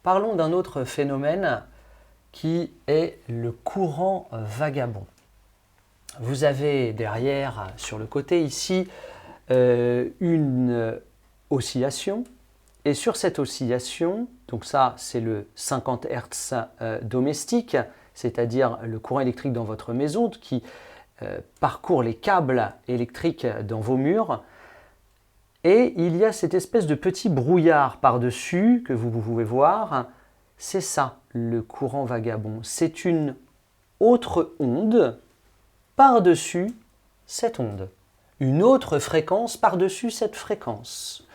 parlons d'un autre phénomène qui est le courant vagabond. Vous avez derrière, sur le côté ici, une oscillation. Et sur cette oscillation, donc ça c'est le 50 Hz domestique, c'est-à-dire le courant électrique dans votre maison qui parcourt les câbles électriques dans vos murs. Et il y a cette espèce de petit brouillard par-dessus que vous pouvez voir. C'est ça, le courant vagabond. C'est une autre onde par-dessus cette onde. Une autre fréquence par-dessus cette fréquence.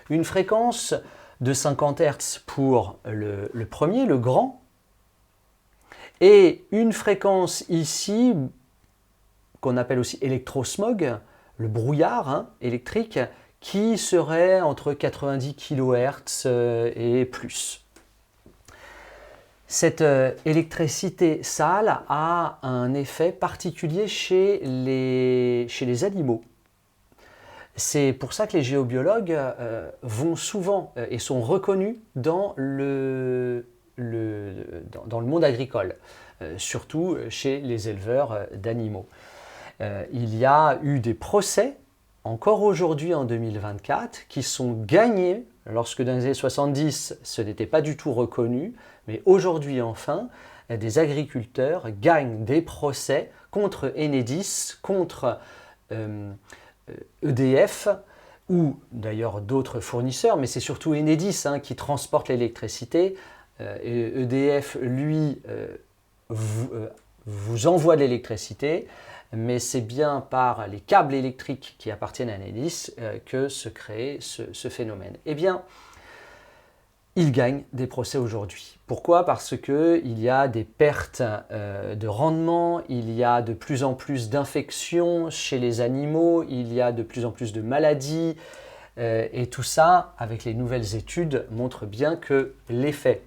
Une fréquence de 50 Hz pour le premier, le grand. Et une fréquence ici, qu'on appelle aussi électrosmog, le brouillard électrique, qui serait entre 90 kHz et plus. Cette électricité sale a un effet particulier chez les animaux. C'est pour ça que les géobiologues vont souvent et sont reconnus dans le monde agricole, surtout chez les éleveurs d'animaux. Il y a eu des procès, encore aujourd'hui en 2024, qui sont gagnés, lorsque dans les années 70, ce n'était pas du tout reconnu, mais aujourd'hui enfin, des agriculteurs gagnent des procès contre Enedis, contre EDF, ou d'ailleurs d'autres fournisseurs, mais c'est surtout Enedis qui transporte l'électricité. EDF, lui, vous envoie de l'électricité, mais c'est bien par les câbles électriques qui appartiennent à Enedis que se crée ce phénomène. Eh bien, ils gagnent des procès aujourd'hui. Pourquoi? Parce qu'il y a des pertes de rendement, il y a de plus en plus d'infections chez les animaux, il y a de plus en plus de maladies, et tout ça, avec les nouvelles études, montre bien que l'effet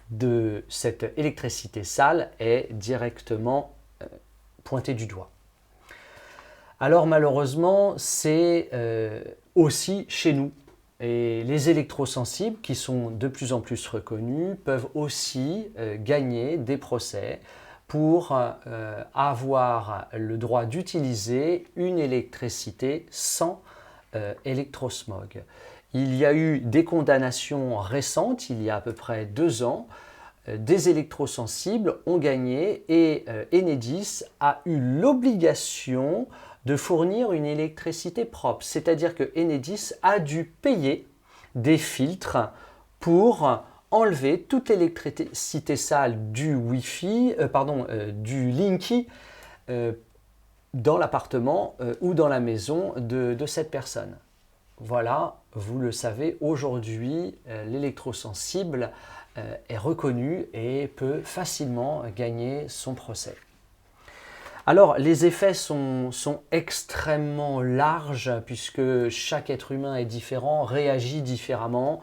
de cette électricité sale est directement pointé du doigt. Alors malheureusement, c'est aussi chez nous. Et les électrosensibles, qui sont de plus en plus reconnus, peuvent aussi gagner des procès pour avoir le droit d'utiliser une électricité sans électrosmog. Il y a eu des condamnations récentes, il y a à peu près 2 ans. Des électrosensibles ont gagné et Enedis a eu l'obligation de fournir une électricité propre. C'est-à-dire que Enedis a dû payer des filtres pour enlever toute l'électricité sale du Wi-Fi, du Linky dans l'appartement ou dans la maison de cette personne. Voilà, vous le savez, aujourd'hui, l'électrosensible est reconnu et peut facilement gagner son procès. Alors, les effets sont extrêmement larges puisque chaque être humain est différent, réagit différemment.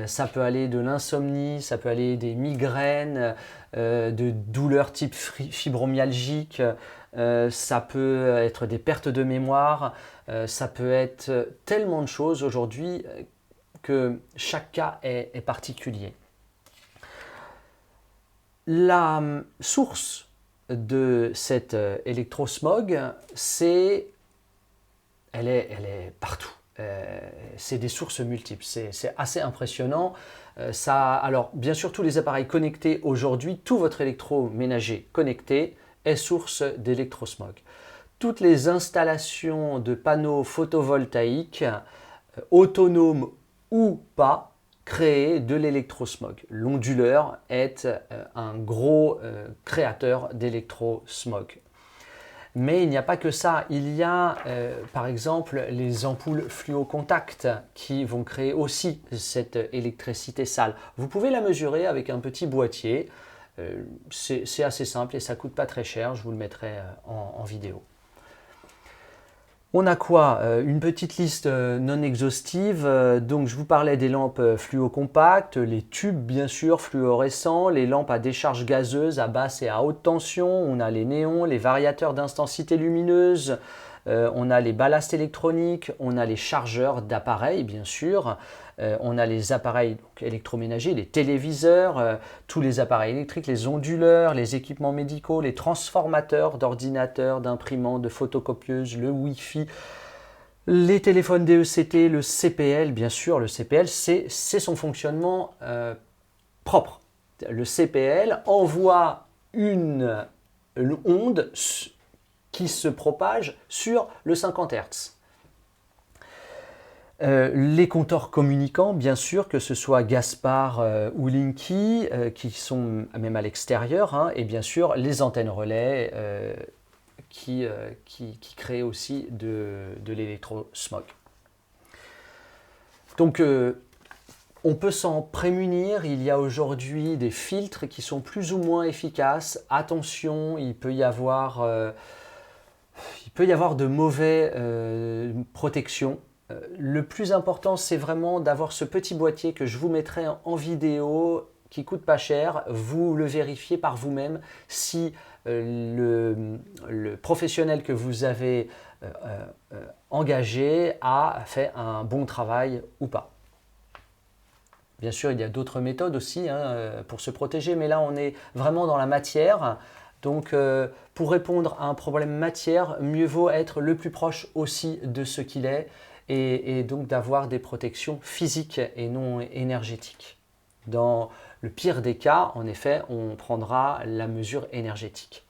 Ça peut aller de l'insomnie, ça peut aller des migraines, de douleurs type fibromyalgique, ça peut être des pertes de mémoire, ça peut être tellement de choses aujourd'hui que chaque cas est particulier. La source de cet électrosmog, elle est partout. C'est des sources multiples, c'est assez impressionnant. Alors, bien sûr, tous les appareils connectés aujourd'hui, tout votre électroménager connecté est source d'électrosmog. Toutes les installations de panneaux photovoltaïques, autonomes ou pas, créer de l'électrosmog. L'onduleur est un gros créateur d'électrosmog. Mais il n'y a pas que ça. Il y a par exemple les ampoules fluocontact qui vont créer aussi cette électricité sale. Vous pouvez la mesurer avec un petit boîtier. C'est assez simple et ça ne coûte pas très cher. Je vous le mettrai en vidéo. On a quoi? Une petite liste non exhaustive. Donc je vous parlais des lampes fluocompactes, les tubes bien sûr fluorescents, les lampes à décharge gazeuse à basse et à haute tension. On a les néons, les variateurs d'intensité lumineuse, on a les ballasts électroniques, on a les chargeurs d'appareils, bien sûr, on a les appareils donc, électroménagers, les téléviseurs, tous les appareils électriques, les onduleurs, les équipements médicaux, les transformateurs d'ordinateurs, d'imprimantes, de photocopieuses, le Wi-Fi, les téléphones DECT, le CPL, bien sûr, le CPL, c'est son fonctionnement propre. Le CPL envoie une onde qui se propage sur le 50 Hz. Les compteurs communicants, bien sûr, que ce soit Gaspard ou Linky, qui sont même à l'extérieur, hein, et bien sûr les antennes relais qui créent aussi de l'électrosmog. Donc, on peut s'en prémunir. Il y a aujourd'hui des filtres qui sont plus ou moins efficaces. Attention, il peut y avoir de mauvaises protections. Le plus important, c'est vraiment d'avoir ce petit boîtier que je vous mettrai en vidéo, qui coûte pas cher. Vous le vérifiez par vous-même si le professionnel que vous avez engagé a fait un bon travail ou pas. Bien sûr, il y a d'autres méthodes aussi pour se protéger, mais là, on est vraiment dans la matière. Donc, pour répondre à un problème matière, mieux vaut être le plus proche aussi de ce qu'il est et donc d'avoir des protections physiques et non énergétiques. Dans le pire des cas, en effet, on prendra la mesure énergétique.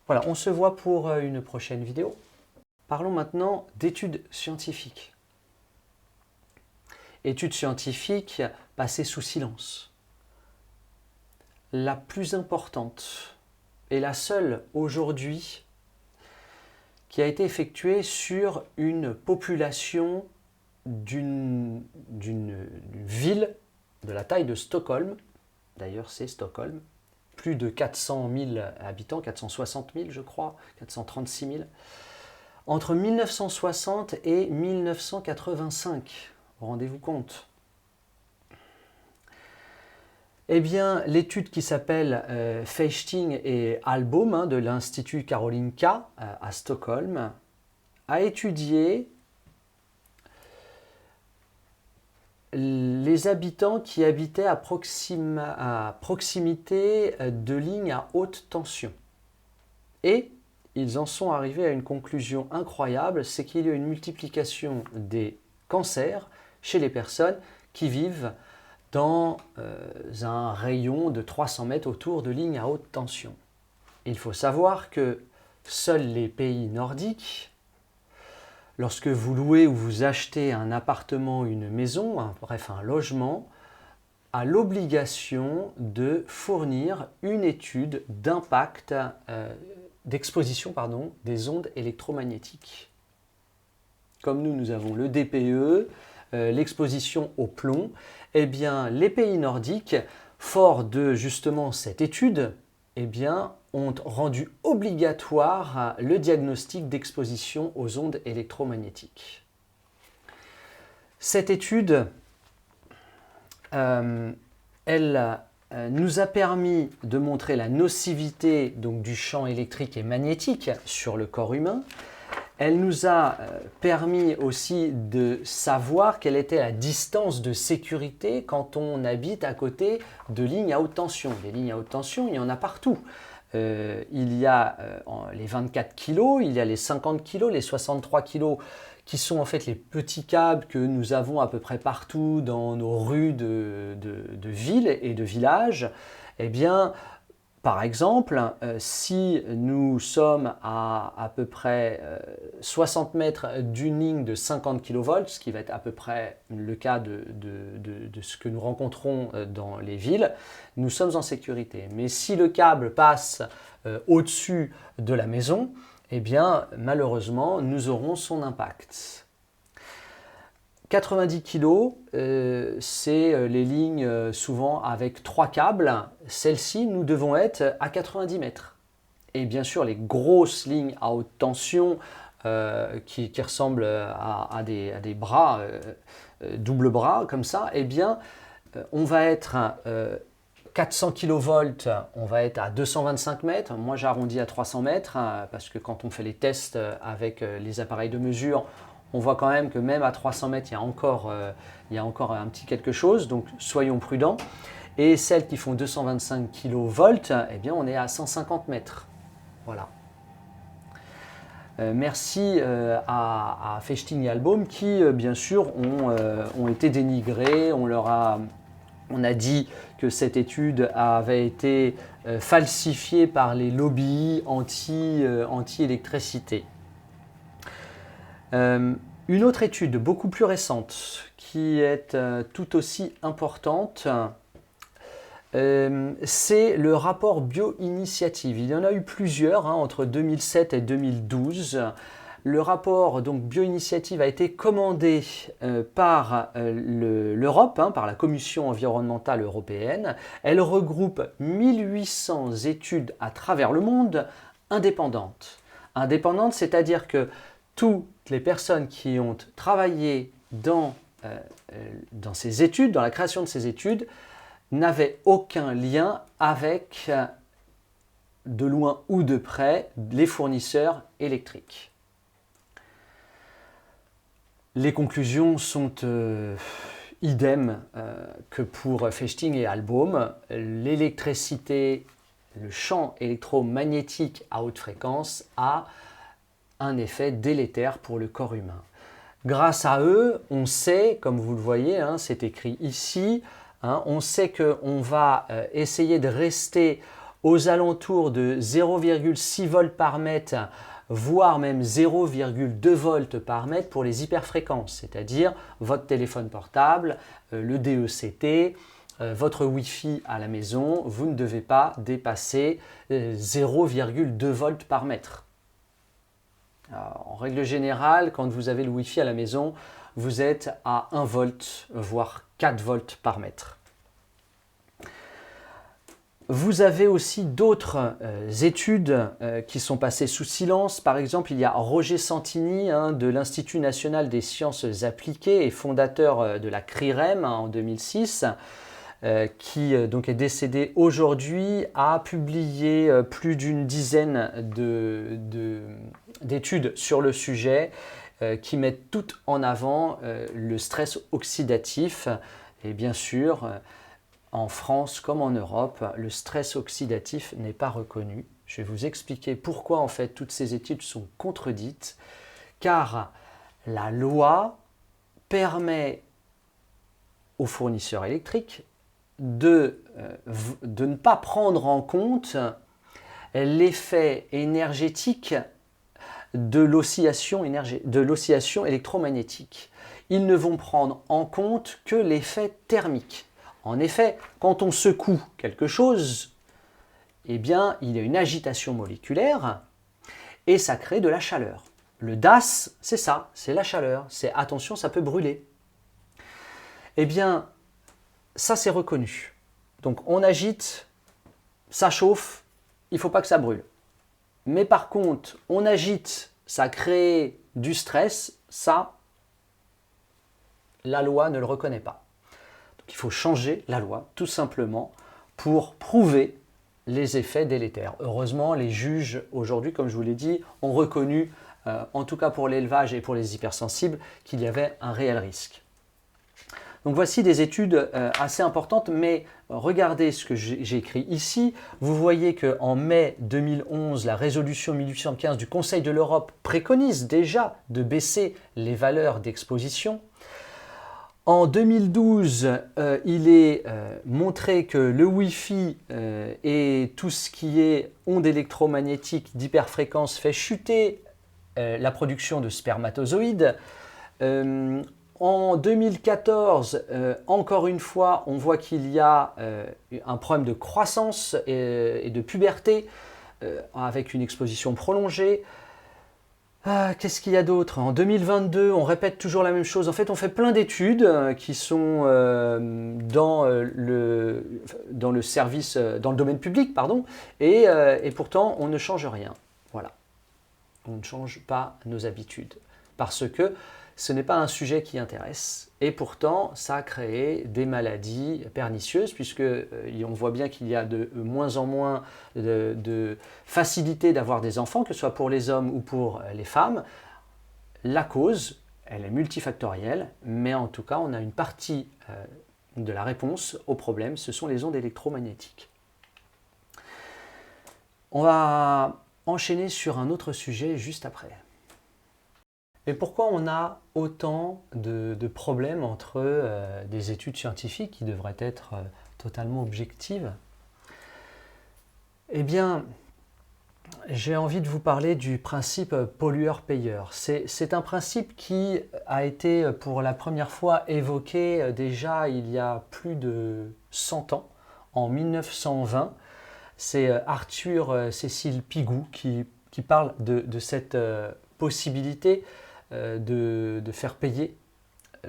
Voilà, on se voit pour une prochaine vidéo. Parlons maintenant d'études scientifiques. Études scientifiques passées sous silence. La plus importante et la seule aujourd'hui qui a été effectuée sur une population d'une ville de la taille de Stockholm. D'ailleurs, c'est Stockholm. Plus de 400 000 habitants, 460 000 je crois, 436 000. Entre 1960 et 1985. Rendez-vous compte. Eh bien, l'étude qui s'appelle Feisting et Albaum de l'Institut Karolinka à Stockholm a étudié les habitants qui habitaient à proximité de lignes à haute tension. Et ils en sont arrivés à une conclusion incroyable, c'est qu'il y a une multiplication des cancers chez les personnes qui vivent dans un rayon de 300 mètres autour de lignes à haute tension. Il faut savoir que seuls les pays nordiques, lorsque vous louez ou vous achetez un appartement, une maison, bref un logement, a l'obligation de fournir une étude d'impact, d'exposition des ondes électromagnétiques. Comme nous avons le DPE, l'exposition au plomb, eh bien, les pays nordiques, forts de justement cette étude, eh bien, ont rendu obligatoire le diagnostic d'exposition aux ondes électromagnétiques. Cette étude, elle nous a permis de montrer la nocivité donc, du champ électrique et magnétique sur le corps humain. Elle nous a permis aussi de savoir quelle était la distance de sécurité quand on habite à côté de lignes à haute tension. Les lignes à haute tension, il y en a partout. Il y a les 24 kg, il y a les 50 kg, les 63 kg qui sont en fait les petits câbles que nous avons à peu près partout dans nos rues de villes et de villages. Eh bien, par exemple, si nous sommes à peu près 60 mètres d'une ligne de 50 kV, ce qui va être à peu près le cas de ce que nous rencontrons dans les villes, nous sommes en sécurité. Mais si le câble passe au-dessus de la maison, eh bien, malheureusement, nous aurons son impact. 90 kg, c'est les lignes souvent avec 3 câbles. Celles-ci, nous devons être à 90 mètres. Et bien sûr, les grosses lignes à haute tension qui ressemblent à des bras, double bras comme ça, eh bien, on va être 400 kV, on va être à 225 mètres. Moi, j'arrondis à 300 mètres parce que quand on fait les tests avec les appareils de mesure, on voit quand même que même à 300 mètres, il y a encore un petit quelque chose. Donc, soyons prudents. Et celles qui font 225 kV, eh bien, on est à 150 mètres. Voilà. Merci à Fechting et Albaum qui, bien sûr, ont été dénigrés. On a dit que cette étude avait été falsifiée par les lobbies anti-électricité. Une autre étude beaucoup plus récente qui est tout aussi importante, c'est le rapport Bioinitiative. Il y en a eu plusieurs entre 2007 et 2012. Le rapport donc Bioinitiative a été commandé par l'Europe, par la Commission environnementale européenne. Elle regroupe 1800 études à travers le monde indépendantes. Indépendantes, c'est-à-dire que toutes les personnes qui ont travaillé dans ces études, dans la création de ces études, n'avaient aucun lien avec, de loin ou de près, les fournisseurs électriques. Les conclusions sont idem que pour Fechting et Albaum. L'électricité, le champ électromagnétique à haute fréquence a un effet délétère pour le corps humain. Grâce à eux, on sait, comme vous le voyez, c'est écrit ici, on sait qu'on va essayer de rester aux alentours de 0,6 volts par mètre, voire même 0,2 volts par mètre pour les hyperfréquences, c'est-à-dire votre téléphone portable, le DECT, votre Wi-Fi à la maison, vous ne devez pas dépasser 0,2 volts par mètre. Alors, en règle générale, quand vous avez le Wi-Fi à la maison, vous êtes à 1 volt, voire 4 volts par mètre. Vous avez aussi d'autres études qui sont passées sous silence. Par exemple, il y a Roger Santini de l'Institut national des sciences appliquées et fondateur de la CRIREM en 2006, qui donc est décédé aujourd'hui, a publié plus d'une dizaine d'études sur le sujet qui mettent toutes en avant le stress oxydatif. Et bien sûr, en France comme en Europe, le stress oxydatif n'est pas reconnu. Je vais vous expliquer pourquoi en fait toutes ces études sont contredites, car la loi permet aux fournisseurs électriques de ne pas prendre en compte l'effet énergétique de l'oscillation électromagnétique. Ils ne vont prendre en compte que l'effet thermique. En effet, quand on secoue quelque chose, eh bien, il y a une agitation moléculaire et ça crée de la chaleur. Le DAS, c'est ça, c'est la chaleur. C'est attention, ça peut brûler. Eh bien, ça c'est reconnu. Donc on agite, ça chauffe, il ne faut pas que ça brûle. Mais par contre, on agite, ça crée du stress, ça, la loi ne le reconnaît pas. Donc il faut changer la loi, tout simplement, pour prouver les effets délétères. Heureusement, les juges, aujourd'hui, comme je vous l'ai dit, ont reconnu, en tout cas pour l'élevage et pour les hypersensibles, qu'il y avait un réel risque. Donc voici des études assez importantes, mais regardez ce que j'ai écrit ici. Vous voyez qu'en mai 2011, la résolution 1815 du Conseil de l'Europe préconise déjà de baisser les valeurs d'exposition. En 2012, il est montré que le Wi-Fi et tout ce qui est ondes électromagnétiques d'hyperfréquence fait chuter la production de spermatozoïdes. En 2014, encore une fois, on voit qu'il y a un problème de croissance et de puberté avec une exposition prolongée. Qu'est-ce qu'il y a d'autre? En 2022, on répète toujours la même chose. En fait, on fait plein d'études qui sont dans le service, dans le domaine public, pardon, et pourtant, on ne change rien. Voilà. On ne change pas nos habitudes. parce que ce n'est pas un sujet qui intéresse. Et pourtant, ça a créé des maladies pernicieuses, puisque on voit bien qu'il y a de moins en moins de facilité d'avoir des enfants, que ce soit pour les hommes ou pour les femmes. La cause, elle est multifactorielle, mais en tout cas, on a une partie de la réponse au problème, ce sont les ondes électromagnétiques. On va enchaîner sur un autre sujet juste après. Et pourquoi on a autant de problèmes entre des études scientifiques qui devraient être totalement objectives? Eh bien, j'ai envie de vous parler du principe pollueur-payeur. C'est un principe qui a été pour la première fois évoqué déjà il y a plus de 100 ans, en 1920. C'est Arthur Cecil Pigou qui parle de cette possibilité de faire payer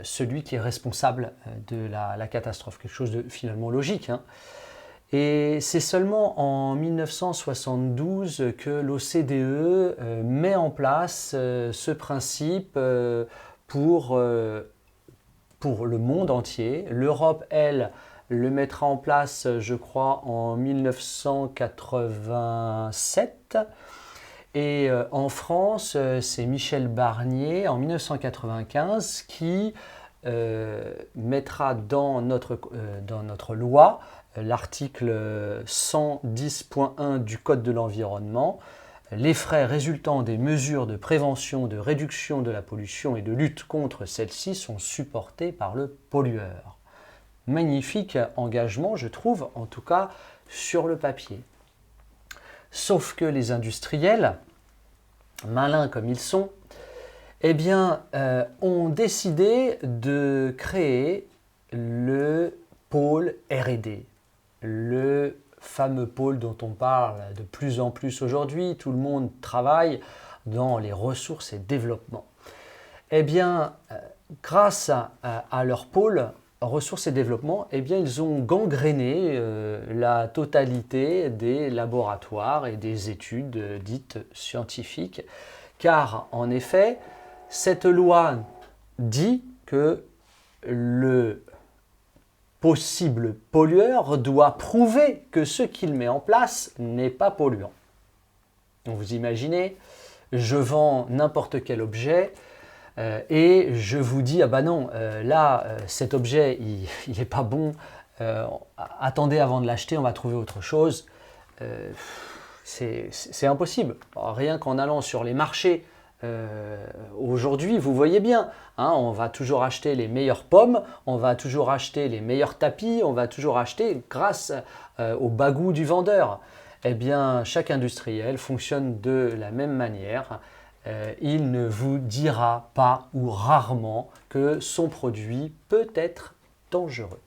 celui qui est responsable de la catastrophe. Quelque chose de finalement logique, hein. Et c'est seulement en 1972 que l'OCDE met en place ce principe pour le monde entier. L'Europe, elle, le mettra en place, je crois, en 1987. Et en France, c'est Michel Barnier, en 1995, qui mettra dans notre loi l'article 110.1 du Code de l'environnement. Les frais résultant des mesures de prévention, de réduction de la pollution et de lutte contre celle-ci sont supportés par le pollueur. Magnifique engagement, je trouve, en tout cas sur le papier. Sauf que les industriels, malins comme ils sont, eh bien, ont décidé de créer le pôle R&D, le fameux pôle dont on parle de plus en plus aujourd'hui. Tout le monde travaille dans les ressources et développement. Eh bien, grâce à leur pôle ressources et développement, eh bien, ils ont gangréné la totalité des laboratoires et des études dites scientifiques, car en effet, cette loi dit que le possible pollueur doit prouver que ce qu'il met en place n'est pas polluant. Donc vous imaginez, je vends n'importe quel objet, et je vous dis, ah bah non, cet objet, il n'est pas bon, attendez avant de l'acheter, on va trouver autre chose. C'est impossible. Alors, rien qu'en allant sur les marchés, aujourd'hui, vous voyez bien, hein, on va toujours acheter les meilleures pommes, on va toujours acheter les meilleurs tapis, on va toujours acheter grâce au bagou du vendeur. Eh bien, chaque industriel fonctionne de la même manière. Il ne vous dira pas ou rarement que son produit peut être dangereux.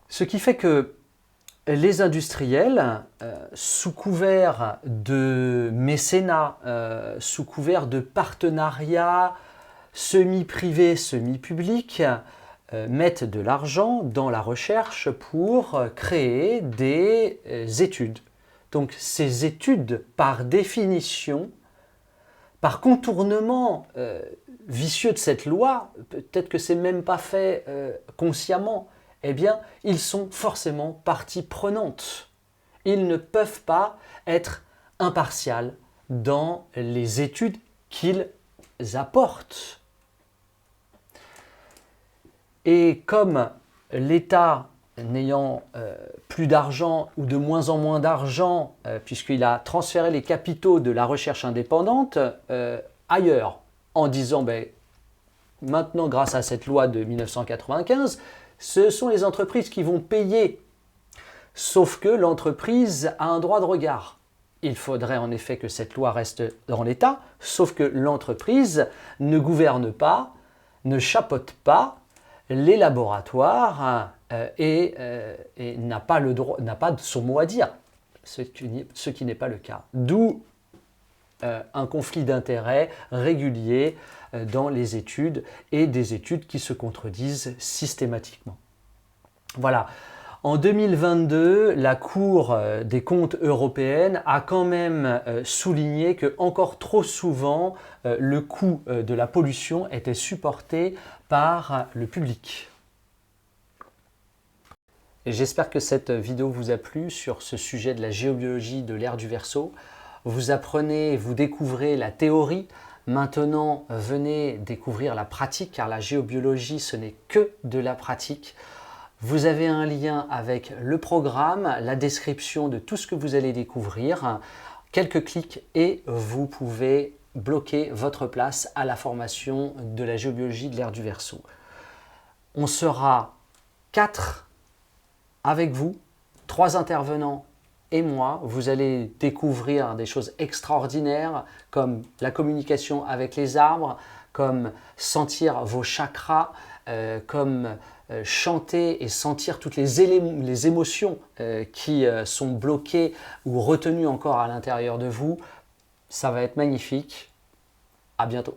Ce qui fait que les industriels, sous couvert de mécénat, sous couvert de partenariats semi-privés, semi-publics, mettent de l'argent dans la recherche pour créer des études. Donc ces études, par définition, par contournement vicieux de cette loi, peut-être que ce n'est même pas fait consciemment, eh bien, ils sont forcément partie prenante. Ils ne peuvent pas être impartials dans les études qu'ils apportent. Et comme l'État n'ayant plus d'argent ou de moins en moins d'argent, puisqu'il a transféré les capitaux de la recherche indépendante ailleurs, en disant maintenant grâce à cette loi de 1995, ce sont les entreprises qui vont payer. Sauf que l'entreprise a un droit de regard. Il faudrait en effet que cette loi reste dans l'État, sauf que l'entreprise ne gouverne pas, ne chapeaute pas les laboratoires et n'a pas son mot à dire, ce qui n'est pas le cas. D'où un conflit d'intérêts régulier dans les études et des études qui se contredisent systématiquement. Voilà. En 2022, la Cour des comptes européenne a quand même souligné que encore trop souvent, le coût de la pollution était supporté par le public. J'espère que cette vidéo vous a plu sur ce sujet de la géobiologie de l'ère du Verseau. Vous apprenez, vous découvrez la théorie. Maintenant, venez découvrir la pratique, car la géobiologie, ce n'est que de la pratique. Vous avez un lien avec le programme, la description de tout ce que vous allez découvrir. Quelques clics et vous pouvez bloquer votre place à la formation de la géobiologie de l'ère du Verseau. On sera 4 avec vous, 3 intervenants et moi. Vous allez découvrir des choses extraordinaires comme la communication avec les arbres, comme sentir vos chakras, comme chanter et sentir toutes les émotions qui sont bloquées ou retenues encore à l'intérieur de vous. Ça va être magnifique. À bientôt.